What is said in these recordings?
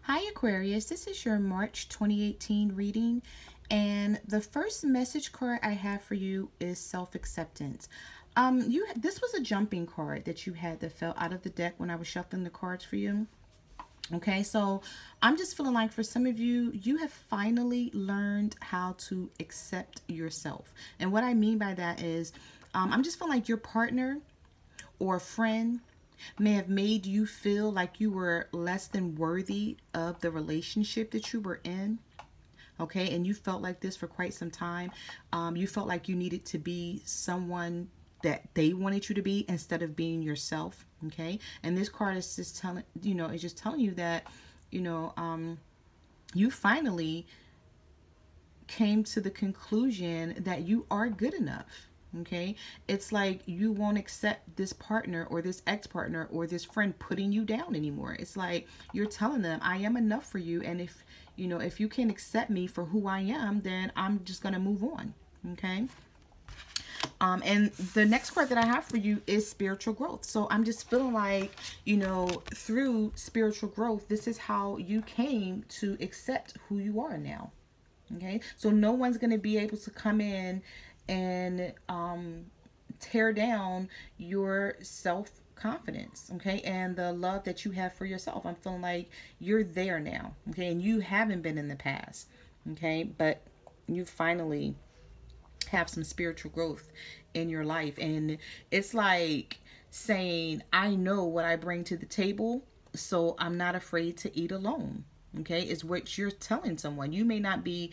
Hi Aquarius, this is your March 2018 reading, and the first message card I have for you is self-acceptance. This was a jumping card that you had that fell out of the deck when I was shuffling the cards for you. Okay, so I'm just feeling like for some of you, you have finally learned how to accept yourself. And what I mean by that is, I'm just feeling like your partner or a friend may have made you feel like you were less than worthy of the relationship that you were in. Okay, and you felt like this for quite some time. You felt like you needed to be someone that they wanted you to be instead of being yourself. Okay, and this card is just telling it's just telling you that you finally came to the conclusion that you are good enough. Okay, it's like you won't accept this partner or this ex-partner or this friend putting you down anymore. It's like you're telling them, I am enough for you, and if you can't accept me for who I am, then I'm just gonna move on. Okay. And the next card that I have for you is spiritual growth. So I'm just feeling like, through spiritual growth, this is how you came to accept who you are now. Okay, so no one's going to be able to come in and tear down your self-confidence, okay, and the love that you have for yourself. I'm feeling like you're there now, okay, and you haven't been in the past, okay, but you finally have some spiritual growth in your life, and it's like saying, I know what I bring to the table, so I'm not afraid to eat alone. Okay, is what you're telling someone. You may not be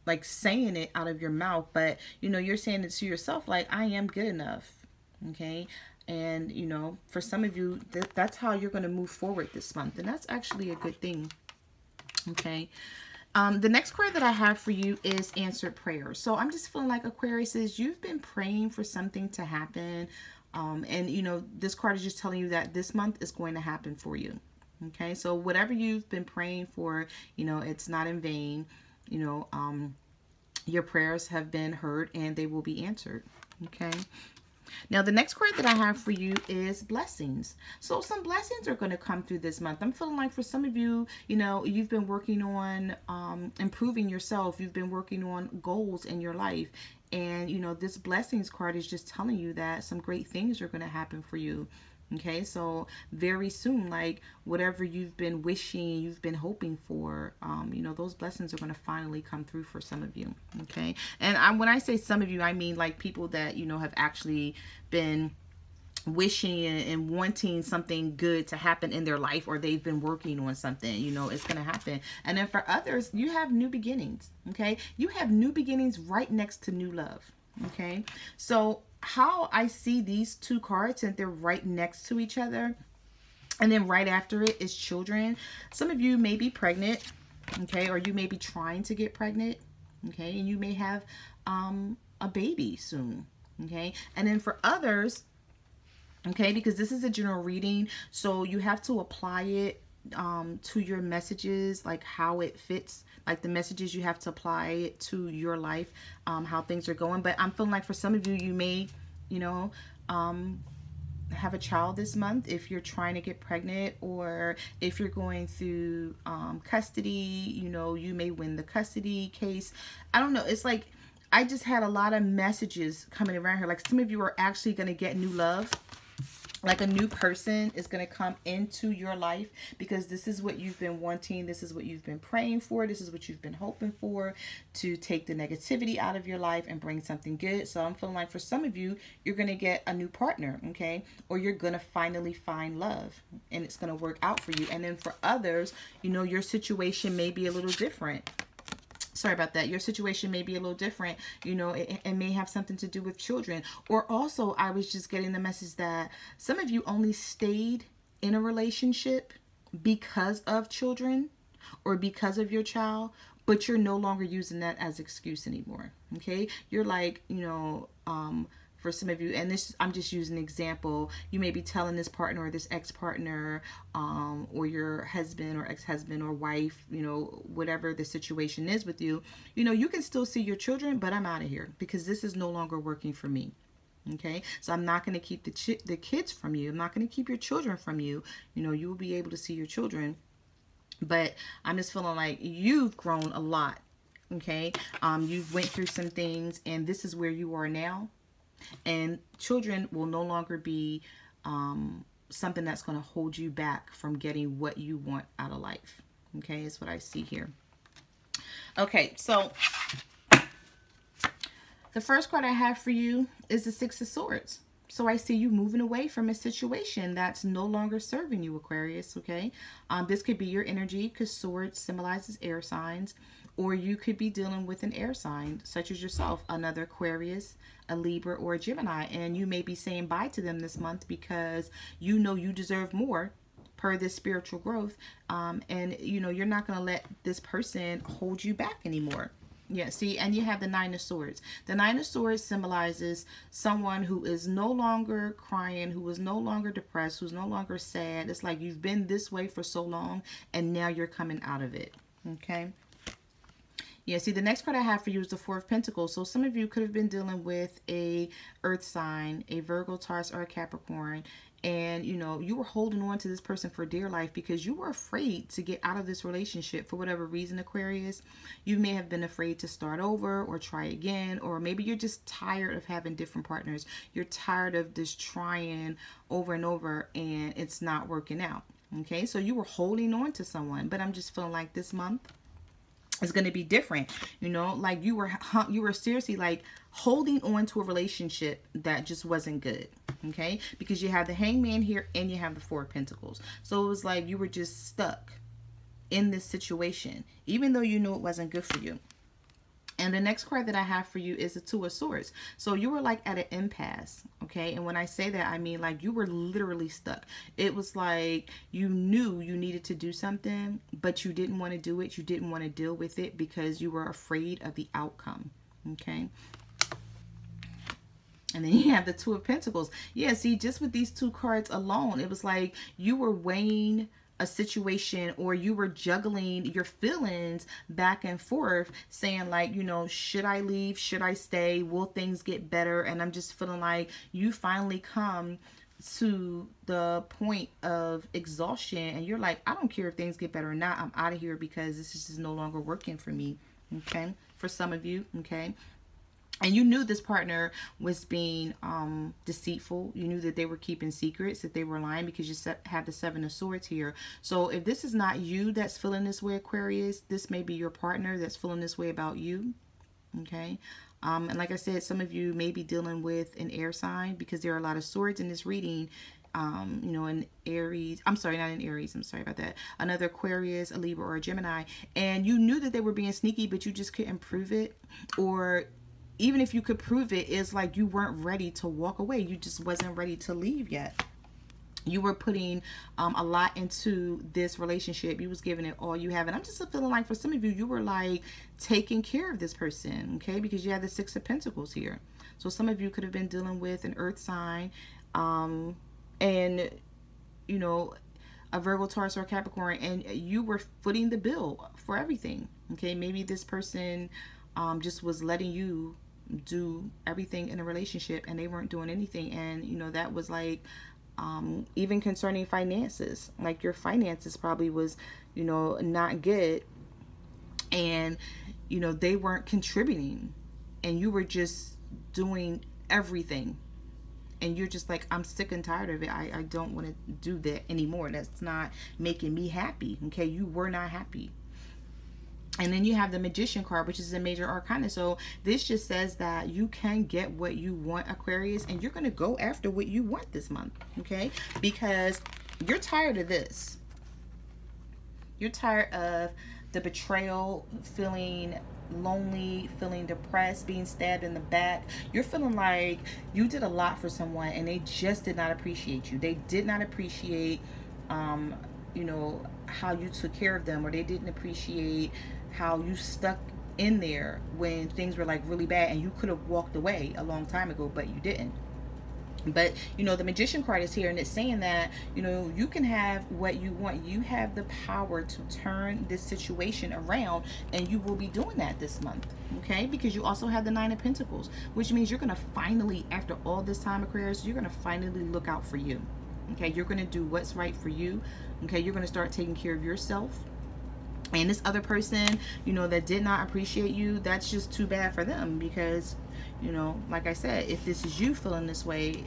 like saying it out of your mouth, but you're saying it to yourself, like, I am good enough. Okay, and for some of you, that's how you're going to move forward this month, and that's actually a good thing. Okay. The next card that I have for you is answered prayer. So I'm just feeling like, Aquarius, is you've been praying for something to happen, and this card is just telling you that this month is going to happen for you. Okay, so whatever you've been praying for, it's not in vain. Your prayers have been heard and they will be answered. Okay. Now, the next card that I have for you is blessings. So some blessings are going to come through this month. I'm feeling like for some of you, you've been working on improving yourself. You've been working on goals in your life. And, this blessings card is just telling you that some great things are going to happen for you. Okay, so very soon, like whatever you've been wishing, you've been hoping for, those blessings are going to finally come through for some of you. Okay, and when I say some of you, I mean like people that have actually been wishing and wanting something good to happen in their life, or they've been working on something. It's going to happen. And then for others, you have new beginnings. Okay, you have new beginnings right next to new love. Okay, so how I see these two cards, and they're right next to each other, and then right after it is children. Some of you may be pregnant, okay, or you may be trying to get pregnant, okay, and you may have a baby soon, okay. And then for others, okay, because this is a general reading, so you have to apply it to your messages, like how it fits, like the messages, you have to apply it to your life, how things are going. But I'm feeling like for some of you, you may have a child this month if you're trying to get pregnant, or if you're going through custody, you may win the custody case. I don't know, it's like I just had a lot of messages coming around here, like some of you are actually going to get new love. Like a new person is going to come into your life, because this is what you've been wanting. This is what you've been praying for. This is what you've been hoping for, to take the negativity out of your life and bring something good. So I'm feeling like for some of you, you're going to get a new partner, okay? Or you're going to finally find love, and it's going to work out for you. And then for others, your situation may be a little different. Sorry about that. Your situation may be a little different. It may have something to do with children. Or also, I was just getting the message that some of you only stayed in a relationship because of children or because of your child, but you're no longer using that as excuse anymore. Okay? You're like, for some of you, and this, I'm just using an example, you may be telling this partner or this ex-partner, or your husband or ex-husband or wife, whatever the situation is with you, you can still see your children, but I'm out of here because this is no longer working for me. Okay, so I'm not going to keep the kids from you. I'm not going to keep your children from you. You know, you will be able to see your children. But I'm just feeling like you've grown a lot. Okay, you've went through some things, and this is where you are now. And children will no longer be something that's going to hold you back from getting what you want out of life. Okay, is what I see here. Okay, so the first card I have for you is the Six of Swords. So I see you moving away from a situation that's no longer serving you, Aquarius, okay? This could be your energy because swords symbolizes air signs, or you could be dealing with an air sign such as yourself, another Aquarius, a Libra, or a Gemini, and you may be saying bye to them this month because you know you deserve more per this spiritual growth, and you know you're not going to let this person hold you back anymore. Yeah, see, and you have the Nine of Swords. The Nine of Swords symbolizes someone who is no longer crying, who is no longer depressed, who's no longer sad. It's like you've been this way for so long, and now you're coming out of it, okay? Yeah, see, the next card I have for you is the Four of Pentacles. So some of you could have been dealing with a earth sign, a Virgo, Taurus, or a Capricorn. And, you know, you were holding on to this person for dear life because you were afraid to get out of this relationship for whatever reason, Aquarius. You may have been afraid to start over or try again, or maybe you're just tired of having different partners. You're tired of just trying over and over and it's not working out. Okay, so you were holding on to someone, but I'm just feeling like this month is going to be different. You know, like you were seriously like holding on to a relationship that just wasn't good. Okay, because you have the Hangman here and you have the Four of Pentacles. So it was like you were just stuck in this situation, even though you knew it wasn't good for you. And the next card that I have for you is the Two of Swords. So you were like at an impasse, okay? And when I say that, I mean like you were literally stuck. It was like you knew you needed to do something, but you didn't want to do it. You didn't want to deal with it because you were afraid of the outcome, okay? And then you have the Two of Pentacles. Yeah, see, just with these two cards alone, it was like you were weighing a situation, or you were juggling your feelings back and forth, saying like, you know, should I leave? Should I stay? Will things get better? And I'm just feeling like you finally come to the point of exhaustion and you're like, I don't care if things get better or not. I'm out of here because this is just no longer working for me. Okay. For some of you. Okay. And you knew this partner was being deceitful. You knew that they were keeping secrets, that they were lying, because you have the Seven of Swords here. So if this is not you that's feeling this way, Aquarius, this may be your partner that's feeling this way about you. Okay. And like I said, some of you may be dealing with an air sign because there are a lot of swords in this reading. You know, in Aries, I'm sorry, not in Aries, I'm sorry about that, another Aquarius, a Libra, or a Gemini. And you knew that they were being sneaky, but you just couldn't prove it. Or even if you could prove it, it's like you weren't ready to walk away. You just wasn't ready to leave yet. You were putting a lot into this relationship. You was giving it all you have. And I'm just feeling like for some of you, you were like taking care of this person, okay? Because you had the Six of Pentacles here. So some of you could have been dealing with an earth sign and, you know, a Virgo, Taurus, or Capricorn, and you were footing the bill for everything, okay? Maybe this person just was letting you do everything in a relationship and they weren't doing anything. And you know, that was like even concerning finances, like your finances probably was, you know, not good, and you know, they weren't contributing and you were just doing everything, and you're just like, I'm sick and tired of it. I don't want to do that anymore. That's not making me happy. Okay, you were not happy. And then you have the Magician card, which is a major arcana. So this just says that you can get what you want, Aquarius, and you're going to go after what you want this month, okay? Because you're tired of this. You're tired of the betrayal, feeling lonely, feeling depressed, being stabbed in the back. You're feeling like you did a lot for someone and they just did not appreciate you. They did not appreciate, you know, how you took care of them, or they didn't appreciate how you stuck in there when things were like really bad and you could have walked away a long time ago, but you didn't. But, you know, the Magician card is here, and it's saying that, you know, you can have what you want. You have the power to turn this situation around, and you will be doing that this month, okay? Because you also have the Nine of Pentacles, which means you're going to finally, after all this time, Aquarius, you're going to finally look out for you, okay? You're going to do what's right for you, okay? You're going to start taking care of yourself. And this other person, you know, that did not appreciate you, that's just too bad for them, because, you know, like I said, if this is you feeling this way,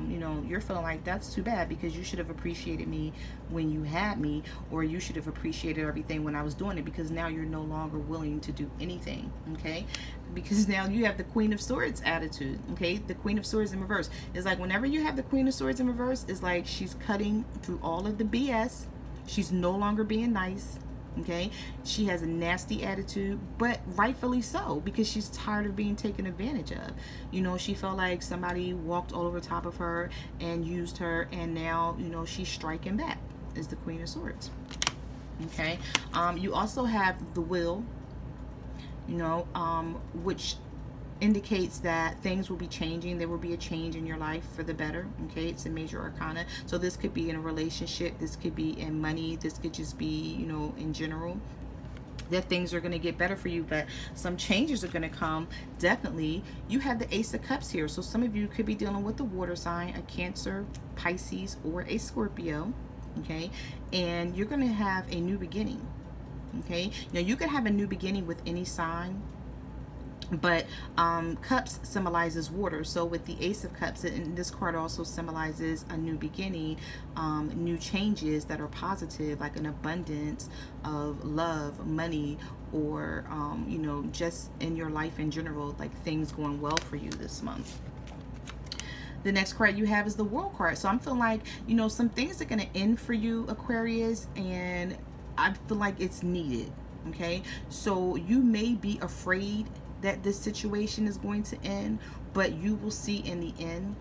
you know, you're feeling like that's too bad, because you should have appreciated me when you had me, or you should have appreciated everything when I was doing it, because now you're no longer willing to do anything, okay? Because now you have the Queen of Swords attitude, okay? The Queen of Swords in reverse. It's like whenever you have the Queen of Swords in reverse, it's like she's cutting through all of the BS. She's no longer being nice. Okay, she has a nasty attitude, but rightfully so, because she's tired of being taken advantage of. You know, she felt like somebody walked all over top of her and used her, and now, you know, she's striking back. Is the Queen of Swords. Okay, you also have the Wheel, you know, which indicates that things will be changing. There will be a change in your life for the better. Okay, it's a major arcana, so this could be in a relationship, this could be in money, this could just be, you know, in general, that things are going to get better for you, but some changes are going to come. Definitely. You have the Ace of Cups here, so some of you could be dealing with the water sign, a Cancer, Pisces, or a Scorpio. Okay, and you're going to have a new beginning. Okay, now you could have a new beginning with any sign, but cups symbolizes water. So with the Ace of Cups, and this card also symbolizes a new beginning, new changes that are positive, like an abundance of love, money, or you know, just in your life in general, like things going well for you this month. The next card you have is the World card. So I'm feeling like, you know, some things are going to end for you, Aquarius, and I feel like it's needed. Okay, so you may be afraid that this situation is going to end, but you will see in the end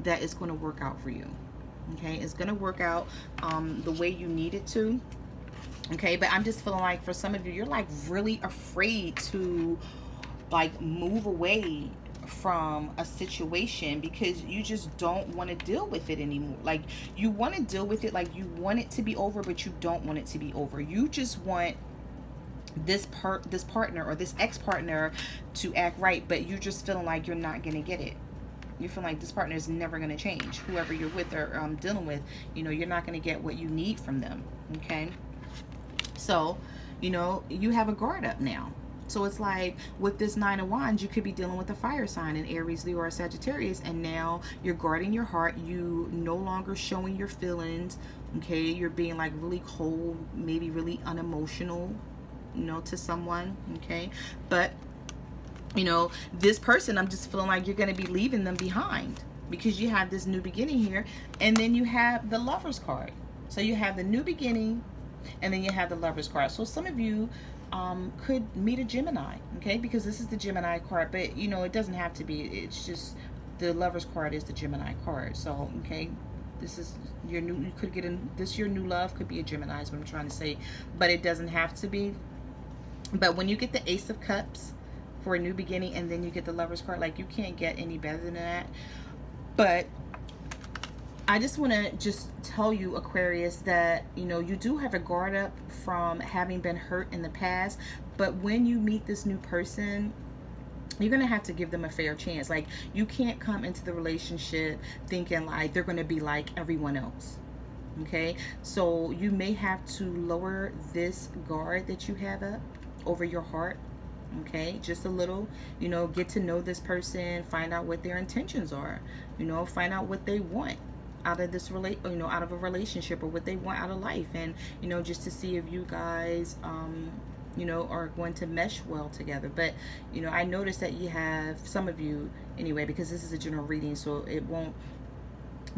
that it's going to work out for you. Okay, it's going to work out the way you need it to. Okay, but I'm just feeling like for some of you, you're like really afraid to like move away from a situation, because you just don't want to deal with it anymore. Like, you want to deal with it, like you want it to be over, but you don't want it to be over. You just want this partner or this ex-partner to act right, but you're just feeling like you're not gonna get it. You feel like this partner is never gonna change. Whoever you're with or dealing with, you know, you're not gonna get what you need from them. Okay, so you know, you have a guard up now. So it's like with this Nine of Wands, you could be dealing with a fire sign, an Aries, Leo, or Sagittarius, and now you're guarding your heart. You no longer showing your feelings. Okay, you're being like really cold, maybe really unemotional, you know, to someone. Okay, but you know, this person, I'm just feeling like you're going to be leaving them behind, because you have this new beginning here, and then you have the Lovers card. So you have the new beginning, and then you have the Lovers card. So some of you could meet a Gemini, okay, because this is the Gemini card, but you know, it doesn't have to be. It's just the Lovers card is the Gemini card. So okay, this is your new, you could get in this, your new love could be a Gemini is what I'm trying to say, but it doesn't have to be. But when you get the Ace of Cups for a new beginning, and then you get the Lovers card, like you can't get any better than that. But I just want to just tell you, Aquarius, that you know, you do have a guard up from having been hurt in the past, but when you meet this new person, you're gonna have to give them a fair chance. Like, you can't come into the relationship thinking like they're gonna be like everyone else. Okay, so you may have to lower this guard that you have up over your heart. Okay, just a little, you know, get to know this person, find out what their intentions are, you know, find out what they want out of this out of a relationship, or what they want out of life, and you know, just to see if you guys you know, are going to mesh well together. But you know, I noticed that you have, some of you anyway, because this is a general reading, so it won't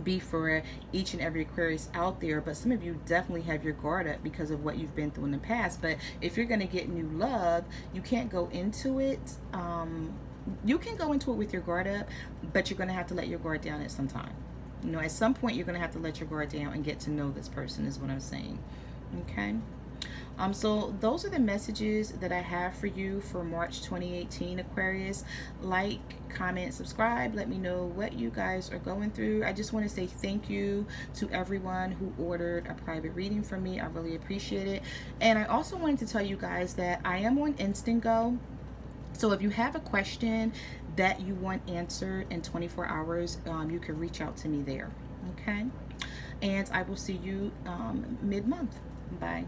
be for each and every Aquarius out there, but some of you definitely have your guard up because of what you've been through in the past. But if you're going to get new love, you can't go into it, you can go into it with your guard up, but you're going to have to let your guard down at some time. You know, at some point you're going to have to let your guard down and get to know this person, is what I'm saying. Okay, So those are the messages that I have for you for March 2018, Aquarius. Like, comment, subscribe. Let me know what you guys are going through. I just want to say thank you to everyone who ordered a private reading from me. I really appreciate it. And I also wanted to tell you guys that I am on Instant Go. So if you have a question that you want answered in 24 hours, you can reach out to me there. Okay? And I will see you mid-month. Bye.